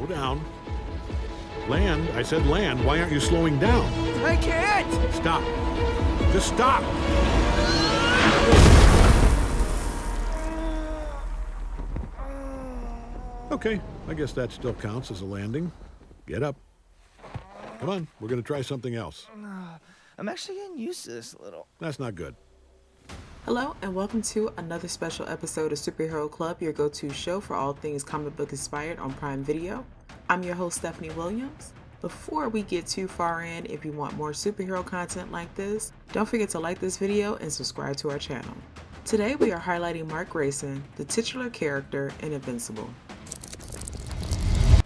Slow down. Land. I said land. Why aren't you slowing down? I can't! Stop. Just stop. Okay, I guess that still counts as a landing. Get up. Come on, we're going to try something else. I'm actually getting used to this a little. That's not good. Hello, and welcome to another special episode of Superhero Club, your go-to show for all things comic book inspired on Prime Video. I'm your host, Stephanie Williams. Before we get too far in, if you want more superhero content like this, don't forget to like this video and subscribe to our channel. Today we are highlighting Mark Grayson, the titular character in Invincible.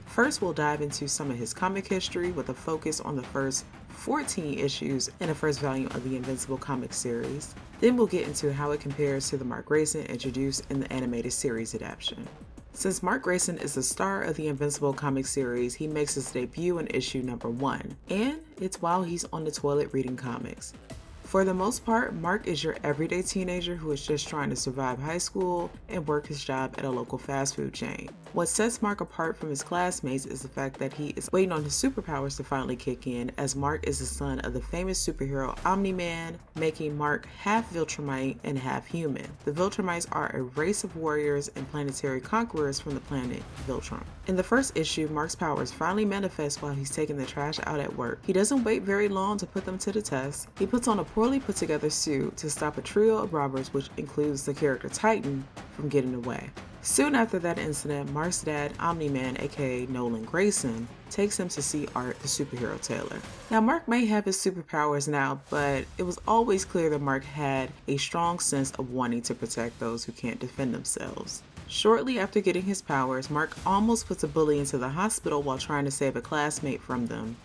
First, we'll dive into some of his comic history with a focus on the first 14 issues in the first volume of the Invincible comic series. Then we'll get into how it compares to the Mark Grayson introduced in the animated series adaptation. Since Mark Grayson is the star of the Invincible comic series, he makes his debut in issue number 1, and it's while he's on the toilet reading comics. For the most part, Mark is your everyday teenager who is just trying to survive high school and work his job at a local fast food chain. What sets Mark apart from his classmates is the fact that he is waiting on his superpowers to finally kick in, as Mark is the son of the famous superhero Omni-Man, making Mark half Viltrumite and half human. The Viltrumites are a race of warriors and planetary conquerors from the planet Viltrum. In the first issue, Mark's powers finally manifest while he's taking the trash out at work. He doesn't wait very long to put them to the test. He puts on a poorly put together suit to stop a trio of robbers, which includes the character Titan, from getting away. Soon after that incident, Mark's dad, Omni-Man, aka Nolan Grayson, takes him to see Art, the superhero tailor. Now, Mark may have his superpowers now, but it was always clear that Mark had a strong sense of wanting to protect those who can't defend themselves. Shortly after getting his powers, Mark almost puts a bully into the hospital while trying to save a classmate from them.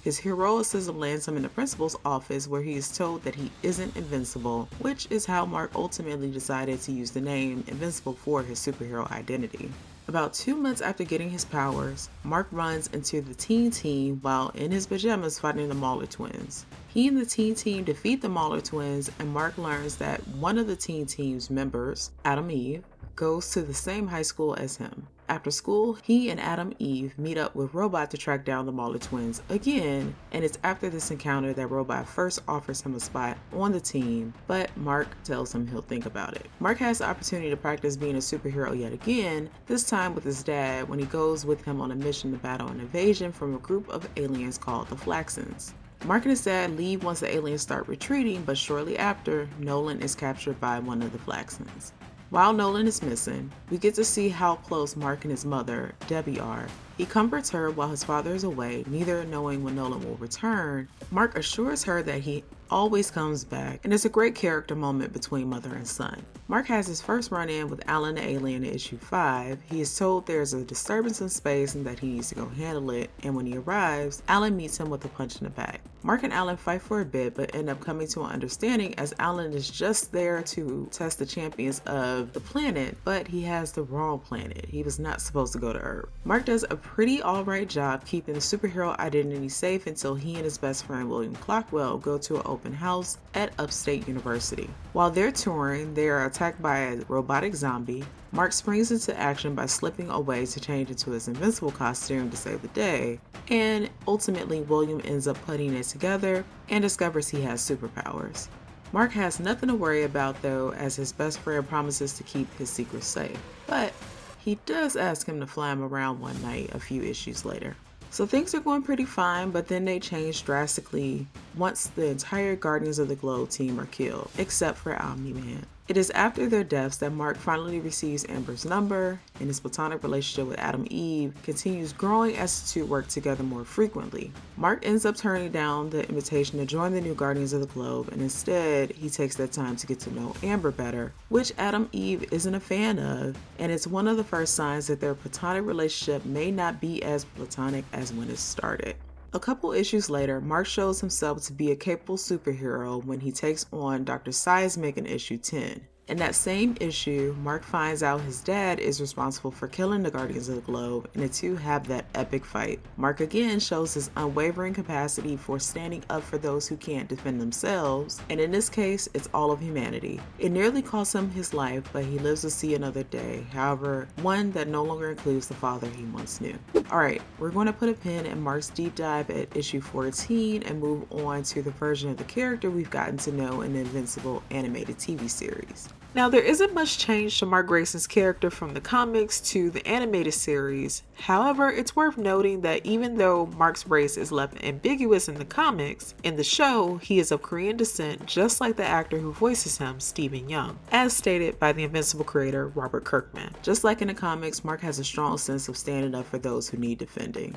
His heroicism lands him in the principal's office, where he is told that he isn't invincible, which is how Mark ultimately decided to use the name Invincible for his superhero identity. About 2 months after getting his powers, Mark runs into the Teen Team while in his pajamas fighting the Mauler twins. He and the Teen Team defeat the Mauler twins, and Mark learns that one of the Teen Team's members, Adam Eve, goes to the same high school as him. After school, he and Adam Eve meet up with Robot to track down the Mauler twins again, and it's after this encounter that Robot first offers him a spot on the team, but Mark tells him he'll think about it. Mark has the opportunity to practice being a superhero yet again, this time with his dad when he goes with him on a mission to battle an invasion from a group of aliens called the Flaxons. Mark and his dad leave once the aliens start retreating, but shortly after, Nolan is captured by one of the Flaxons. While Nolan is missing, we get to see how close Mark and his mother, Debbie, are. He comforts her while his father is away, neither knowing when Nolan will return. Mark assures her that he always comes back, and it's a great character moment between mother and son. Mark has his first run-in with Alan the Alien in issue 5. He is told there's a disturbance in space and that he needs to go handle it, and when he arrives, Alan meets him with a punch in the back. Mark and Alan fight for a bit, but end up coming to an understanding, as Alan is just there to test the champions of the planet, but he has the wrong planet. He was not supposed to go to Earth. Mark does a pretty alright job keeping the superhero identity safe until he and his best friend William Clockwell go to an open house at Upstate University. While they're touring, they are attacked by a robotic zombie. Mark springs into action by slipping away to change into his Invincible costume to save the day, and ultimately William ends up putting it together and discovers he has superpowers. Mark has nothing to worry about though, as his best friend promises to keep his secret safe, but he does ask him to fly him around one night a few issues later. So things are going pretty fine, but then they change drastically once the entire Guardians of the Globe team are killed, except for Omni-Man. It is after their deaths that Mark finally receives Amber's number, and his platonic relationship with Adam Eve continues growing as the two work together more frequently. Mark ends up turning down the invitation to join the new Guardians of the Globe, and instead he takes that time to get to know Amber better, which Adam Eve isn't a fan of, and it's one of the first signs that their platonic relationship may not be as platonic as when it started. A couple issues later, Mark shows himself to be a capable superhero when he takes on Dr. Seismic in issue 10. In that same issue, Mark finds out his dad is responsible for killing the Guardians of the Globe, and the two have that epic fight. Mark again shows his unwavering capacity for standing up for those who can't defend themselves, and in this case, it's all of humanity. It nearly cost him his life, but he lives to see another day, however, one that no longer includes the father he once knew. Alright, we're going to put a pin in Mark's deep dive at issue 14 and move on to the version of the character we've gotten to know in the Invincible animated TV series. Now, there isn't much change to Mark Grayson's character from the comics to the animated series. However, it's worth noting that even though Mark's race is left ambiguous in the comics, in the show, he is of Korean descent, just like the actor who voices him, Stephen Young, as stated by the Invincible creator, Robert Kirkman. Just like in the comics, Mark has a strong sense of standing up for those who need defending.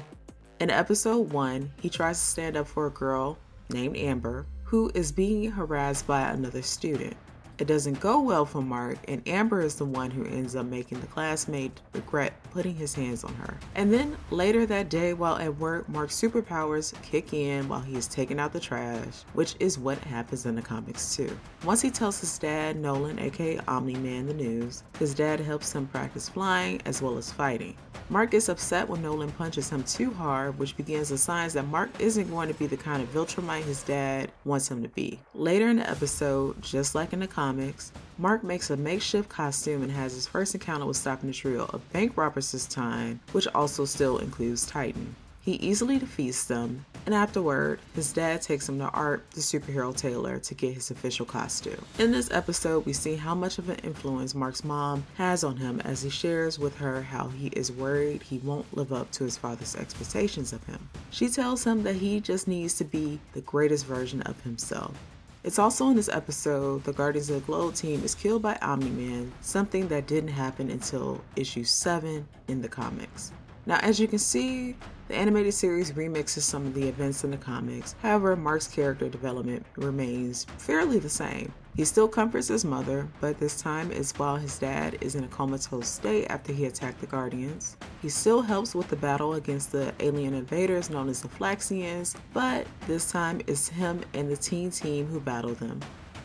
In episode 1, he tries to stand up for a girl named Amber, who is being harassed by another student. It doesn't go well for Mark, and Amber is the one who ends up making the classmate regret putting his hands on her. And then later that day while at work, Mark's superpowers kick in while he is taking out the trash, which is what happens in the comics too. Once he tells his dad, Nolan, aka Omni-Man, the news, his dad helps him practice flying as well as fighting. Mark gets upset when Nolan punches him too hard, which begins the signs that Mark isn't going to be the kind of Viltrumite his dad wants him to be. Later in the episode, just like in the comics, Mark makes a makeshift costume and has his first encounter with stopping a trio of bank robbers this time, which also still includes Titan. He easily defeats them, and afterward, his dad takes him to Art, the superhero tailor, to get his official costume. In this episode, we see how much of an influence Mark's mom has on him as he shares with her how he is worried he won't live up to his father's expectations of him. She tells him that he just needs to be the greatest version of himself. It's also in this episode, the Guardians of the Globe team is killed by Omni-Man, something that didn't happen until issue 7 in the comics. Now, as you can see, the animated series remixes some of the events in the comics. However, Mark's character development remains fairly the same. He still comforts his mother, but this time it's while his dad is in a comatose state after he attacked the Guardians. He still helps with the battle against the alien invaders known as the Flaxians, but this time it's him and the teen team who battle them.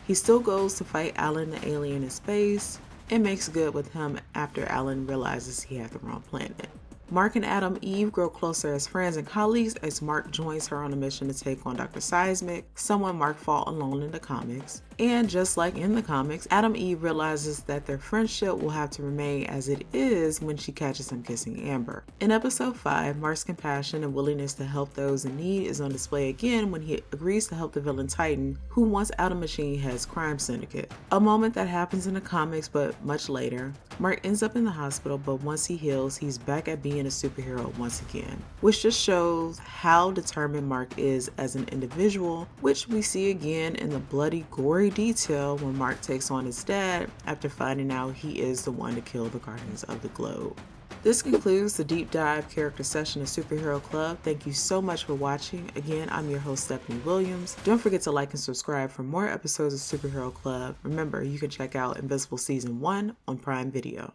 He still goes to fight Alan the alien in space and makes good with him after Alan realizes he had the wrong planet. Mark and Adam Eve grow closer as friends and colleagues as Mark joins her on a mission to take on Dr. Seismic, someone Mark fought alone in the comics. And just like in the comics, Adam Eve realizes that their friendship will have to remain as it is when she catches him kissing Amber. In episode 5, Mark's compassion and willingness to help those in need is on display again when he agrees to help the villain Titan, who wants out of Machine Head's crime syndicate. A moment that happens in the comics but much later. Mark ends up in the hospital, but once he heals, he's back at being a superhero once again, which just shows how determined Mark is as an individual, which we see again in the bloody, gory detail when Mark takes on his dad after finding out he is the one to kill the Guardians of the Globe. This concludes the deep dive character session of Superhero Club. Thank you so much for watching. Again, I'm your host, Stephanie Williams. Don't forget to like and subscribe for more episodes of Superhero Club. Remember, you can check out Invincible Season 1 on Prime Video.